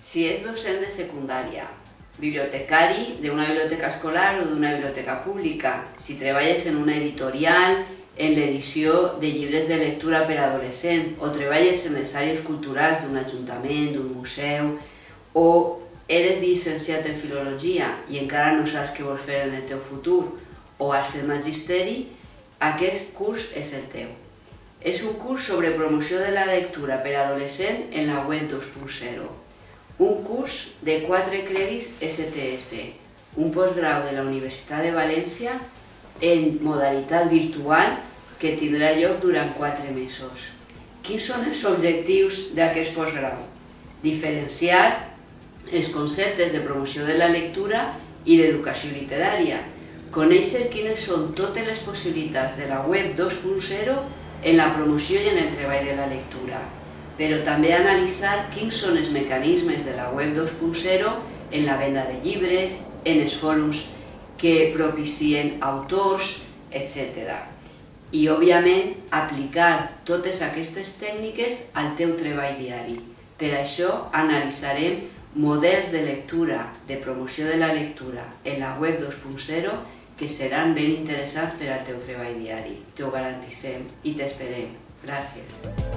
Si és docent de secundària, bibliotecari d'una biblioteca escolar o d'una biblioteca pública, si treballes en una editorial, en l'edició de llibres de lectura per a adolescent, o treballes en les àrees culturals d'un ajuntament, d'un museu, o eres llicenciat en filologia i encara no saps què vols fer en el teu futur, o has fet magisteri, aquest curs és el teu. És un curs sobre promoció de la lectura per a adolescent en la web 2.0. Un curs de 4 crèdits STS, un postgrau de la Universitat de València en modalitat virtual que tindrà lloc durant 4 mesos. Quins són els objectius d'aquest postgrau? Diferenciar els conceptes de promoció de la lectura i d'educació literària, conèixer quines són totes les possibilitats de la web 2.0 en la promoció i en el treball de la lectura, però també analitzar quins són els mecanismes de la web 2.0 en la venda de llibres, en els fòrums que propicien autors, etc. I, òbviament, aplicar totes aquestes tècniques al teu treball diari. Per això analitzarem models de lectura, de promoció de la lectura en la web 2.0 que seran ben interessants per al teu treball diari. T'ho garantim i t'esperem. Gràcies.